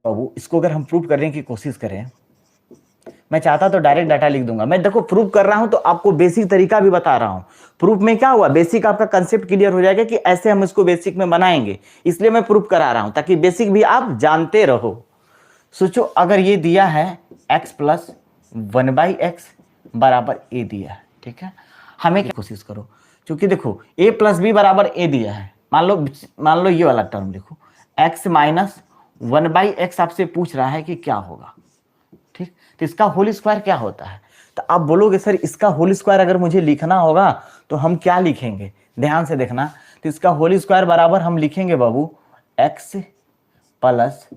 बाबू इसको अगर हम प्रूव करने की कोशिश करें, मैं चाहता तो डायरेक्ट डाटा लिख दूंगा, मैं देखो प्रूव कर रहा हूं तो आपको बेसिक तरीका भी बता रहा हूं। प्रूफ में क्या हुआ, बेसिक आपका कंसेप्ट क्लियर हो जाएगा कि ऐसे हम इसको बेसिक में बनाएंगे, इसलिए मैं प्रूफ करा रहा हूं ताकि बेसिक भी आप जानते रहो। सोचो अगर ये दिया है x प्लस 1/x बराबर a दिया है, ठीक है, हमें क्या कोशिश करो, क्योंकि देखो a प्लस बी बराबर a दिया है, मान लो ये वाला टर्म लिखो x माइनस 1/x आपसे पूछ रहा है कि क्या होगा, ठीक, तो इसका होल स्क्वायर क्या होता है। तो आप बोलोगे सर इसका होल स्क्वायर अगर मुझे लिखना होगा तो हम क्या लिखेंगे, ध्यान से देखना। तो इसका होल स्क्वायर बराबर हम लिखेंगे बाबू x प्लस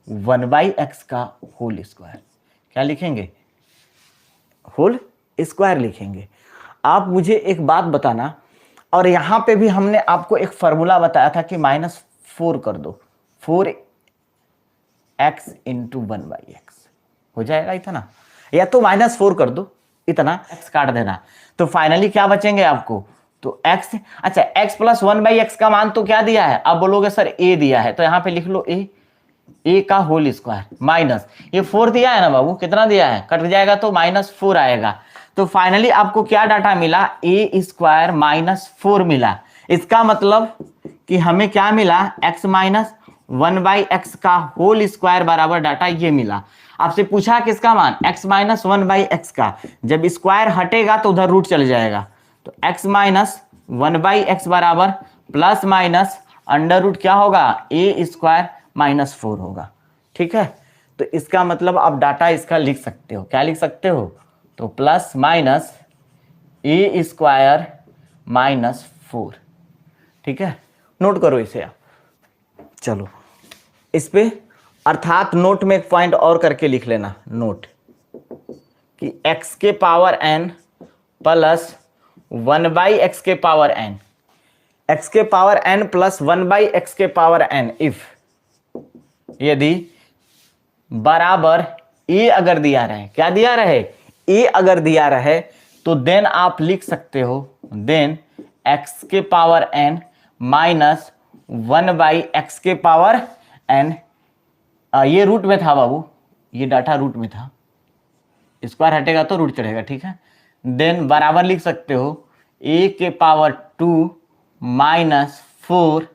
1/x का होल स्क्वायर, क्या लिखेंगे, होल स्क्वायर लिखेंगे। आप मुझे एक बात बताना, और यहां पे भी हमने आपको एक फॉर्मूला बताया था कि -4 कर दो, 4x इंटू 1/x हो जाएगा इतना, या तो -4 कर दो इतना, x काट देना, तो फाइनली क्या बचेंगे आपको, तो x, अच्छा x प्लस 1/x का मान तो क्या दिया है, आप बोलोगे सर a दिया है, तो यहां पे लिख लो a का होल स्क्वायर माइनस ये 4 दिया है ना बाबू, कितना दिया है, कट जाएगा तो -4 आएगा। तो फाइनली आपको क्या डाटा मिला, a स्क्वायर -4 मिला। इसका मतलब कि हमें क्या मिला, x माइनस 1/x का होल स्क्वायर बराबर डाटा ये मिला। आपसे पूछा किसका मान, x माइनस 1/x का, जब स्क्वायर हटेगा तो उधर रूट चल जाएगा, तो x माइनस 1/x बराबर प्लस माइनस अंडर रूट क्या होगा, a स्क्वायर -4 होगा, ठीक है। तो इसका मतलब आप डाटा इसका लिख सकते हो, क्या लिख सकते हो, तो प्लस माइनस a स्क्वायर -4, ठीक है, नोट करो इसे आप। चलो इस पे अर्थात नोट में एक पॉइंट और करके लिख लेना, नोट कि x के पावर n प्लस 1/x के पावर n, x के पावर n प्लस 1/x के पावर n इफ यदि बराबर a अगर दिया रहे, क्या दिया रहे, a अगर दिया रहे, तो देन आप लिख सकते हो, देन x के पावर n माइनस 1/x के पावर n, ये रूट में था बाबू, ये डाटा रूट में था, स्क्वायर हटेगा तो रूट चढ़ेगा, ठीक है, देन बराबर लिख सकते हो a के पावर 2 -4,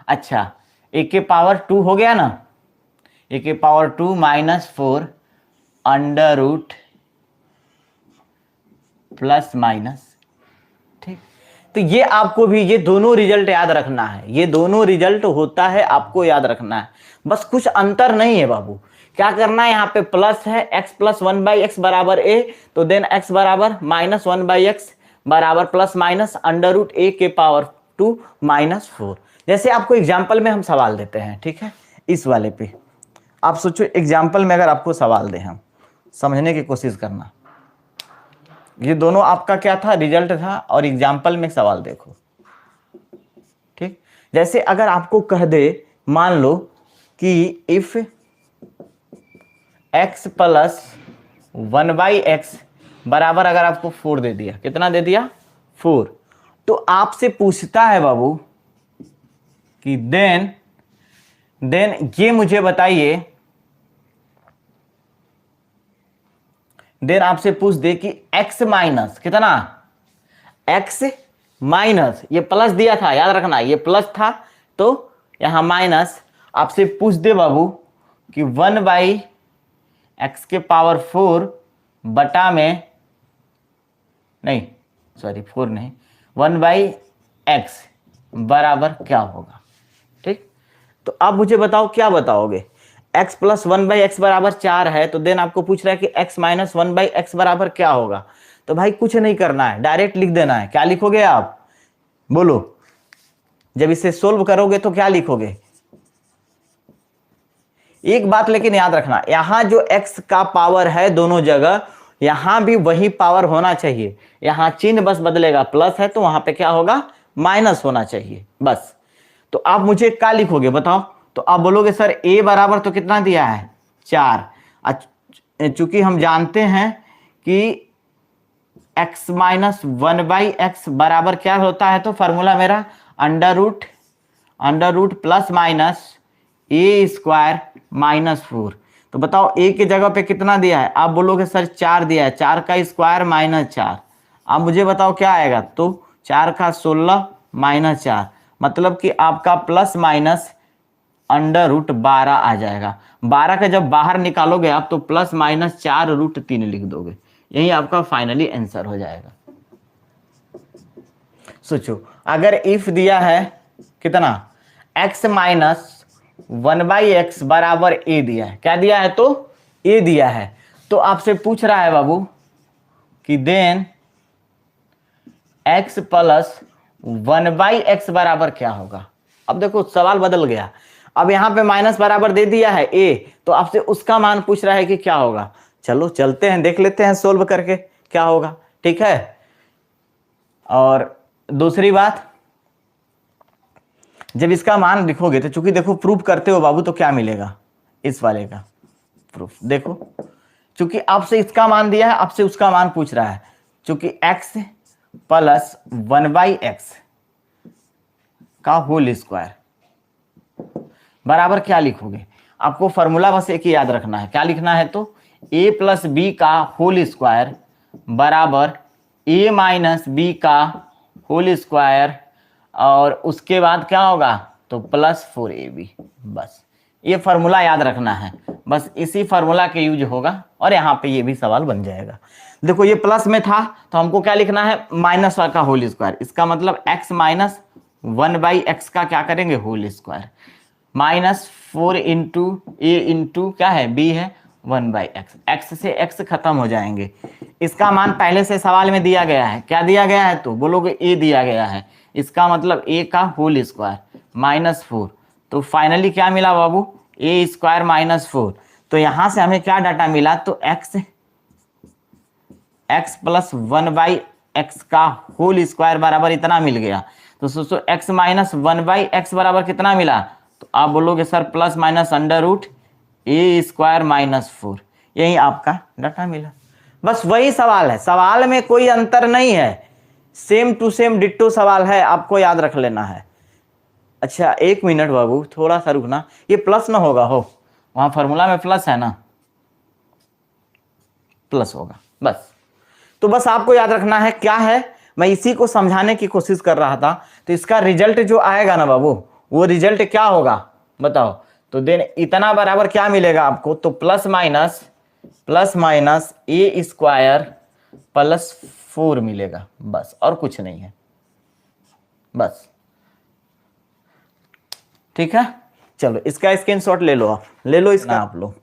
अच्छा a के पावर 2 हो गया ना, a के power 2 -4 under root plus minus, ठीक। तो ये आपको भी ये दोनों रिजल्ट याद रखना है, ये दोनों रिजल्ट होता है आपको याद रखना है, बस कुछ अंतर नहीं है बाबू। क्या करना है, यहाँ पे प्लस है x प्लस 1/x बराबर a, तो देन x बराबर -1/x बराबर plus minus under root a के पावर 2 -4। जैसे आपको एग्जाम्पल में हम सवाल देते हैं, ठीक है, इस वाले पे आप सोचो एग्जाम्पल में अगर आपको सवाल दे, हम समझने की कोशिश करना, ये दोनों आपका क्या था, रिजल्ट था, और एग्जाम्पल में सवाल देखो, ठीक। जैसे अगर आपको कह दे, मान लो कि इफ x प्लस 1/x बराबर अगर आपको 4 दे दिया, कितना दे दिया, 4, तो आपसे पूछता है बाबू कि देन ये मुझे बताइए, देन आपसे पूछ दे कि x माइनस कितना, x माइनस, ये प्लस दिया था याद रखना, ये प्लस था तो यहां माइनस, आपसे पूछ दे बाबू कि 1/x के पावर 4 बटा में, नहीं सॉरी 4 नहीं, 1/x बराबर क्या होगा, ठीक। तो अब मुझे बताओ क्या बताओगे, x प्लस 1/x बराबर 4 है, तो देन आपको पूछ रहा है कि x माइनस 1/x बराबर क्या होगा। तो भाई कुछ नहीं करना है, डायरेक्ट लिख देना है। क्या लिखोगे आप, बोलो, जब इसे सोल्व करोगे तो क्या लिखोगे। एक बात लेकिन याद रखना, यहां जो x का पावर है दोनों जगह, यहां भी वही पावर होना चाहिए, यहां चिन्ह बस बदलेगा, प्लस है तो वहां पे क्या होगा, माइनस होना चाहिए बस। तो आप मुझे क्या लिखोगे बताओ, तो आप बोलोगे सर a बराबर तो कितना दिया है, 4, चूंकि हम जानते हैं कि x माइनस 1/x बराबर क्या होता है, तो फॉर्मूला मेरा under root plus minus a square -4। तो बताओ a की जगह पे कितना दिया है, आप बोलोगे सर 4 दिया है, 4 का स्क्वायर -4। अब मुझे बताओ क्या आएगा, तो 4 का 16 -4, मतलब कि आपका प्लस माइनस √12 आ जाएगा। 12 का जब बाहर निकालोगे आप तो +-4√3 लिख दोगे, यही आपका फाइनली आंसर हो जाएगा। सोचो अगर इफ दिया है कितना, x - 1/x बराबर a दिया है, क्या दिया है, तो a दिया है, तो आपसे पूछ रहा है बाबू कि देन x + 1/x बराबर क्या होगा। अब देखो सवाल बदल गया, अब यहां पे माइनस बराबर दे दिया है a, तो आपसे उसका मान पूछ रहा है कि क्या होगा। चलो चलते हैं, देख लेते हैं सोल्व करके क्या होगा, ठीक है। और दूसरी बात, जब इसका मान लिखोगे तो चूंकि देखो प्रूफ करते हो बाबू, तो क्या मिलेगा, इस वाले का प्रूफ देखो, चूंकि आपसे इसका मान दिया है, आपसे उसका मान पूछ रहा है, चूंकि x + 1/x का होल स्क्वायर बराबर क्या लिखोगे, आपको फॉर्मूला बस एक ही याद रखना है, क्या लिखना है, तो a + b का होल स्क्वायर बराबर a - b का होल स्क्वायर, और उसके बाद क्या होगा, तो +4ab। बस ये फार्मूला याद रखना है, बस इसी फार्मूला के यूज होगा, और यहाँ पे ये भी सवाल बन जाएगा। देखो ये प्लस में था तो हमको क्या लिखना है, माइनस का होल स्क्वायर, इसका मतलब x - 1/x का क्या करेंगे, होल स्क्वायर, -4 × a × क्या है, b है 1/x, x से x खत्म हो जाएंगे। इसका मान पहले से सवाल में दिया गया है, क्या दिया गया है, तो बोलोगे a दिया गया है, इसका मतलब a का होल स्क्वायर -4, तो फाइनली क्या मिला बाबू, a² -4। तो यहां से हमें क्या डाटा मिला, तो x + 1/x का होल स्क्वायर बराबर इतना मिल गया। तो सोचो x - 1/x बराबर कितना मिला, तो आप बोलोगे सर +√a² -4, यही आपका डाटा मिला। बस वही सवाल है, सवाल में कोई अंतर नहीं है, सेम टू सेम डिट्टो सवाल है, आपको याद रख लेना है। अच्छा 1 मिनट बाबू, थोड़ा सा रुकना, ये प्लस ना होगा, हो वहां फॉर्मूला में प्लस है ना, प्लस होगा बस। तो बस आपको याद रखना है क्या है, मैं इसी को समझाने की कोशिश कर रहा था। तो इसका रिजल्ट जो आएगा ना बाबू, वो रिजल्ट क्या होगा बताओ, तो देन इतना बराबर क्या मिलेगा आपको, तो +- a² +4 मिलेगा, बस और कुछ नहीं है, बस ठीक है। चलो इसका स्क्रीनशॉट ले लो, आप ले लो इसका, आप लोग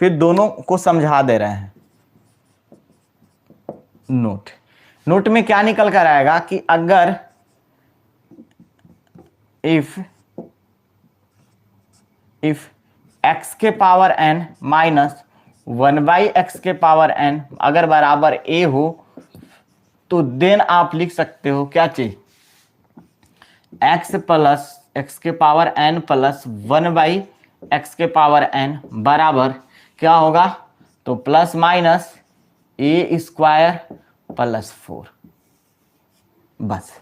फिर दोनों को समझा दे रहे हैं। नोट में क्या निकल कर आएगा कि अगर इफ x के पावर n - 1/x के पावर n अगर बराबर a हो, तो देन आप लिख सकते हो क्या चीज, x के पावर n + 1/x के पावर n बराबर क्या होगा, तो +- a² +4। बस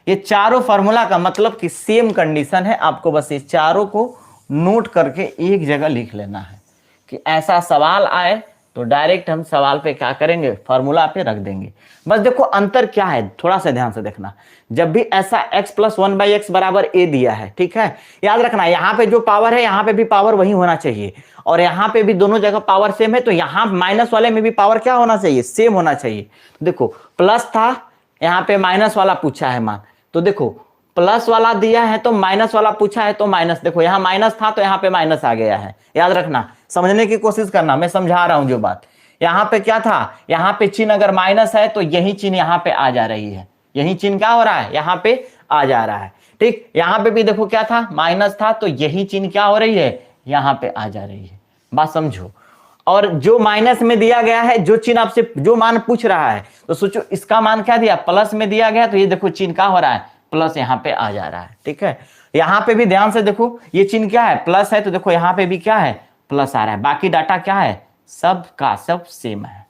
ये चारों फॉर्मूला का मतलब कि सेम कंडीशन है, आपको बस ये चारों को नोट करके एक जगह लिख लेना है कि ऐसा सवाल आए तो डायरेक्ट हम सवाल पे क्या करेंगे, फार्मूला पे रख देंगे। बस देखो अंतर क्या है, थोड़ा सा ध्यान से देखना, जब भी ऐसा x + 1/x बराबर a दिया है, ठीक है, याद रखना यहाँ पे जो पावर है यहाँ पे भी पावर वही होना चाहिए, और यहाँ पे भी दोनों जगह पावर सेम है, तो यहाँ माइनस वाले में भी पावर क्या होना चाहिए, सेम होना चाहिए। देखो प्लस था, यहाँ पे माइनस वाला पूछा है मान, तो देखो प्लस वाला दिया है तो माइनस वाला पूछा है तो माइनस, देखो यहाँ माइनस था तो यहाँ पे माइनस आ गया है, याद रखना, समझने की कोशिश करना, मैं समझा रहा हूं जो बात। यहाँ पे क्या था, यहाँ पे चिन्ह अगर माइनस है तो यही चिन्ह यहाँ पे आ जा रही है, यही चिन्ह क्या हो रहा है, यहाँ पे आ जा रहा है, ठीक। यहाँ पे भी देखो क्या था, माइनस था तो यही चिन्ह क्या हो रही है, यहाँ पे आ जा रही है, बात समझो। और जो माइनस में दिया गया है, जो चिन्ह आपसे जो मान पूछ रहा है, तो सोचो इसका मान क्या दिया, प्लस में दिया गया, तो ये देखो चिन्ह क्या हो रहा है, प्लस यहाँ पे आ जा रहा है, ठीक है। यहाँ पे भी ध्यान से देखो, ये चिन्ह क्या है, प्लस है, तो देखो यहाँ पे भी क्या है, प्लस आ रहा है, बाकी डाटा क्या है, सब का सब सेम है।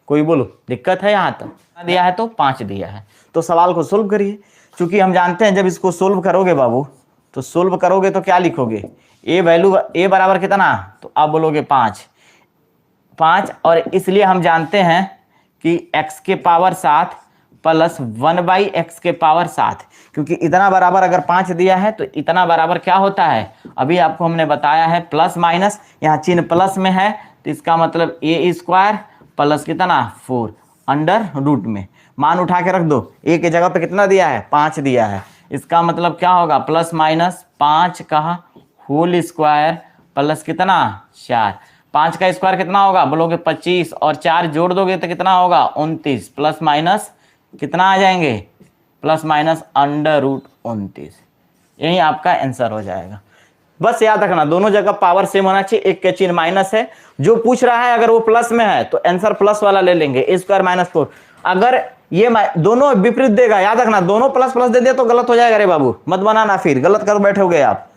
कोई बोलो दिक्कत है, यहाँ तक दिया है तो 5 दिया है, तो सवाल को सोल्व करिए। चूंकि हम जानते हैं जब इसको सोल्व करोगे बाबू, तो सोल्व करोगे तो क्या लिखोगे, ए वैल्यू ए बराबर कितना, तो आप बोलोगे 5 और इसलिए हम जानते हैं कि x के पावर 7 प्लस 1/x के पावर 7, क्योंकि इतना बराबर अगर 5 दिया है तो इतना बराबर क्या होता है, अभी आपको हमने बताया है प्लस माइनस, यहाँ चिन्ह प्लस में है तो इसका मतलब ए स्क्वायर प्लस कितना 4 अंडर रूट में, मान उठा के रख दो, ए के जगह पे कितना दिया है 5 दिया है, इसका मतलब क्या होगा प्लस माइनस 5 का होल स्क्वायर प्लस कितना 4, 5 का स्क्वायर कितना होगा बोलोगे 25 और 4 जोड़ दोगे तो कितना होगा 29, प्लस माइनस कितना आ जाएंगे प्लस माइनस अंडर रूट 29, यही आपका आंसर हो जाएगा। बस याद रखना दोनों जगह पावर सेम होना चाहिए, एक के चिन्ह माइनस है, जो पूछ रहा है अगर वो प्लस में है तो आंसर प्लस वाला ले लेंगे, ए स्क्वायर माइनस 4, अगर ये दोनों विपरीत देगा, याद रखना दोनों प्लस प्लस दे दिया तो गलत हो जाएगा रे बाबू, मत बनाना फिर गलत कर बैठोगे आप।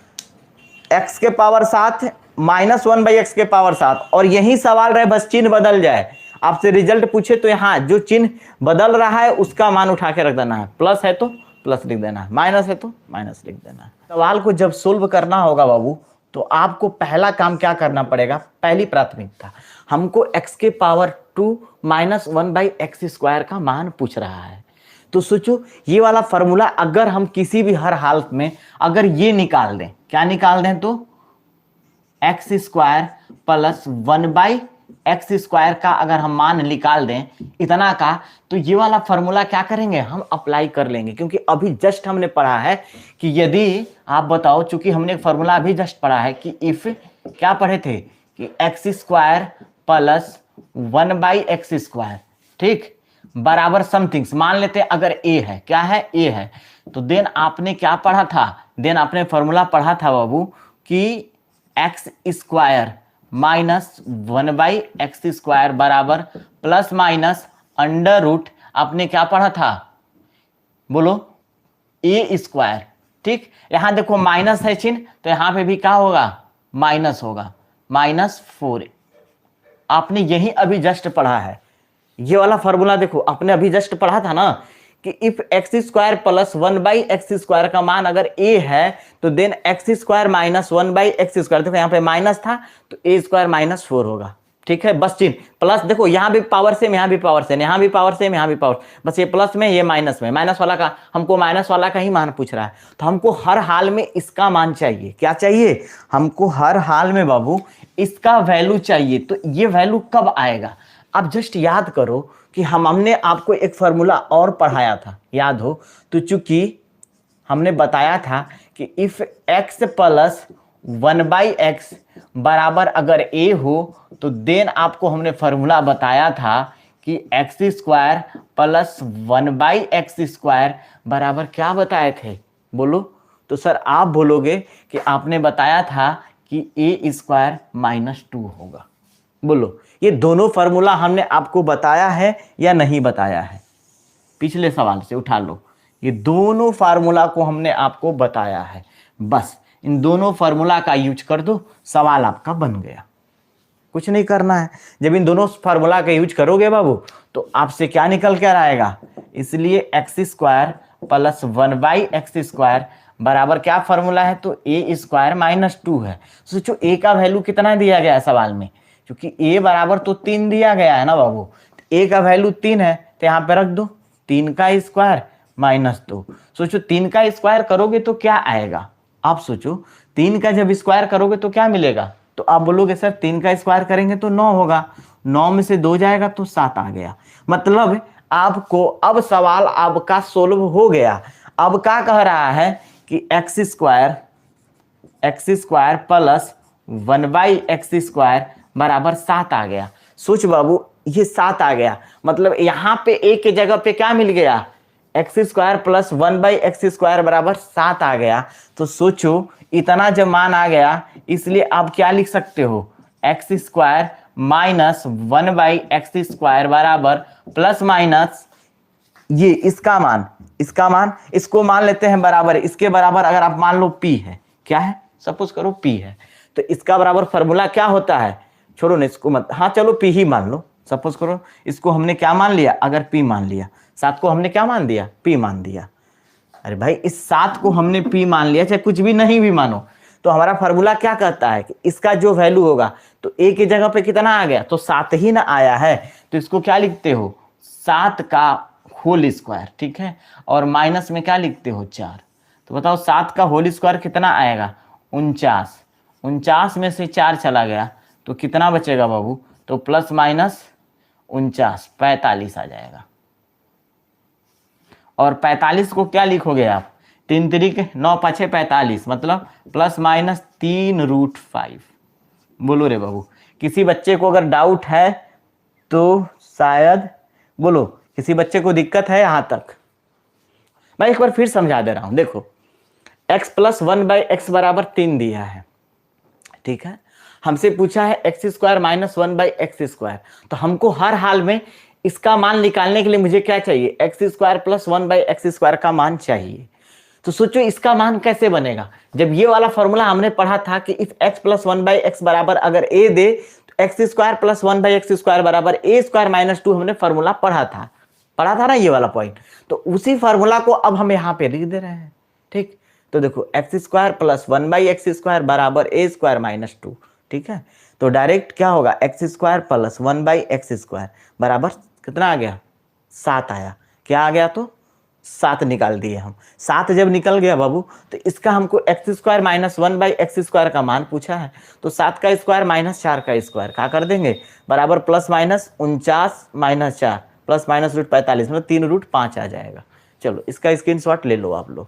x के पावर 7 माइनस 1/x के पावर 7, और यही सवाल रहे बस चिन्ह बदल जाए, आपसे रिजल्ट पूछे तो यहाँ जो चिन्ह बदल रहा है उसका मान उठा के रख देना है, प्लस है तो प्लस लिख देना है, माइनस है तो माइनस लिख देना है। सवाल को जब सोल्व करना होगा बाबू तो आपको पहला काम क्या करना पड़ेगा, पहली प्राथमिकता हमको x के पावर 2 माइनस 1/x स्क्वायर का मान पूछ रहा है, तो सोचो ये वाला फॉर्मूला अगर हम किसी भी हर हालत में अगर ये निकाल दें, क्या निकाल दें तो x square plus 1/x square का अगर हम मान निकाल दें इतना का, तो ये वाला फॉर्मूला क्या करेंगे हम अप्लाई कर लेंगे, क्योंकि अभी जस्ट हमने पढ़ा है कि यदि आप बताओ, चूंकि हमने फॉर्मूला अभी जस्ट पढ़ा है कि इफ क्या पढ़े थे कि x square plus 1/x square ठीक बराबर समथिंग्स, मान लेते हैं अगर ए है, क्या है ए है, तो देन आपने क्या पढ़ा था, देन आपने फॉर्मूला पढ़ा था बाबू कि x square minus 1/x square बराबर प्लस माइनस अंडर रूट, आपने क्या पढ़ा था बोलो ए स्क्वायर ठीक, यहां देखो माइनस है चिन्ह तो यहां पे भी क्या होगा माइनस होगा, -4, आपने यही अभी जस्ट पढ़ा है, ये वाला फॉर्मूला देखो आपने अभी जस्ट पढ़ा था ना कि if X square plus 1/x square का मान अगर a है तो then X square minus 1/x square, देखो यहाँ पे माइनस था तो a स्क्वायर -4 होगा, ठीक है, बस चिन्ह प्लस, देखो यहाँ भी पावर सेम, यहाँ भी पावर सेम, यहाँ भी पावर सेम, यहाँ भी पावर, बस ये प्लस में ये माइनस में, माइनस वाला का हमको माइनस वाला का ही मान पूछ रहा है, तो हमको हर हाल में इसका मान चाहिए, क्या चाहिए हमको हर हाल में बाबू इसका वैल्यू चाहिए, तो ये वैल्यू कब आएगा, आप जस्ट याद करो कि हमने आपको एक फॉर्मूला और पढ़ाया था, याद हो तो, चूंकि हमने बताया था कि इफ x प्लस 1/x बराबर अगर a हो तो देन आपको हमने फॉर्मूला बताया था कि x square plus 1/x square बराबर क्या बताए थे बोलो, तो सर आप बोलोगे कि आपने बताया था कि a स्क्वायर -2 होगा, बोलो ये दोनों फॉर्मूला हमने आपको बताया है या नहीं बताया है, पिछले सवाल से उठा लो, ये दोनों फार्मूला को हमने आपको बताया है, बस इन दोनों फार्मूला का यूज कर दो, सवाल आपका बन गया, कुछ नहीं करना है। जब इन दोनों फार्मूला का यूज करोगे बाबू तो आपसे क्या निकल कर आएगा, इसलिए x square plus 1/x square बराबर क्या फार्मूला है तो a स्क्वायर -2 है। सोचो a का वैल्यू कितना दिया गया है सवाल में, क्योंकि a बराबर तो 3 दिया गया है ना बाबू, a का वैल्यू 3 है तो यहाँ पे रख दो 3 का स्क्वायर -2। सोचो 3 का स्क्वायर करोगे तो क्या आएगा, आप सोचो 3 का जब स्क्वायर करोगे तो क्या मिलेगा, तो आप बोलोगे सर 3 का स्क्वायर करेंगे तो 9 होगा, 9 में से 2 जाएगा तो 7 आ गया, मतलब आपको अब सवाल आपका सोल्व हो गया। अब क्या कह रहा है कि x square plus 1/x square बराबर 7 आ गया। सोच बाबू ये 7 आ गया, मतलब यहाँ पे a के जगह पे क्या मिल गया, x square plus 1/x square बराबर 7 आ गया। तो सोचो इतना जब मान आ गया, इसलिए आप क्या लिख सकते हो, x square minus 1/x square बराबर प्लस माइनस ये इसका मान, इसको मान लेते हैं बराबर, इसके बराबर अगर आप मान लो p है, क्या है सपोज करो p है, तो इसका बराबर फॉर्मूला क्या होता है, छोड़ो ना इसको मत, हाँ चलो p ही मान लो, सपोज करो इसको हमने क्या मान लिया, अगर p मान लिया, 7 को हमने क्या मान दिया, p मान दिया। अरे भाई इस 7 को हमने p मान लिया, चाहे कुछ भी नहीं भी मानो, तो हमारा फार्मूला क्या कहता है कि इसका जो वैल्यू होगा तो ए की जगह पे कितना आ गया, तो 7 ही ना आया है, तो इसको क्या लिखते हो 7 का होल स्क्वायर, ठीक है, और माइनस में क्या लिखते हो 4। तो बताओ 7 का होल स्क्वायर कितना आएगा 49, 49 में से 4 चला गया तो कितना बचेगा बाबू, तो प्लस माइनस 49 45 आ जाएगा। और 45 को क्या लिखोगे आप, 3 तिरिक 9 पाछे 45, मतलब प्लस माइनस 3√5। बोलो रे बाबू, किसी बच्चे को अगर डाउट है तो शायद बोलो, किसी बच्चे को दिक्कत है यहां तक? मैं एक बार फिर समझा दे रहा हूं, देखो x प्लस 1/x बराबर 3 दिया है, ठीक है, हमसे पूछा है x² माइनस 1/x², तो हमको हर हाल में इसका मान निकालने के लिए मुझे क्या चाहिए, x² प्लस 1/x² का मान चाहिए। तो सोचो इसका मान कैसे बनेगा, जब ये वाला फॉर्मूला हमने पढ़ा था कि इफ x प्लस 1/x बराबर अगर a दे तो x² प्लस 1/x² बराबर a² माइनस 2 हमने फॉर्मूला पढ़ा था ना ये वाला पॉइंट, तो उसी फॉर्मूला को अब हम यहाँ पे लिख दे रहे हैं, ठीक। तो देखो x² प्लस 1/x² बराबर a² माइनस 2, ठीक है, तो डायरेक्ट क्या होगा x² प्लस 1/x² बराबर कितना आ गया 7 आया, क्या आ गया, तो 7 निकाल दिए हम। 7 जब निकल गया बाबू तो इसका हमको x² माइनस 1/x² का मान पूछा है, तो 7 का स्क्वायर माइनस 4 का स्क्वायर क्या कर देंगे बराबर plus minus 49 minus 4 plus minus √45, मतलब 3√5 आ जाएगा। चलो इसका स्क्रीनशॉट ले लो आप लोग।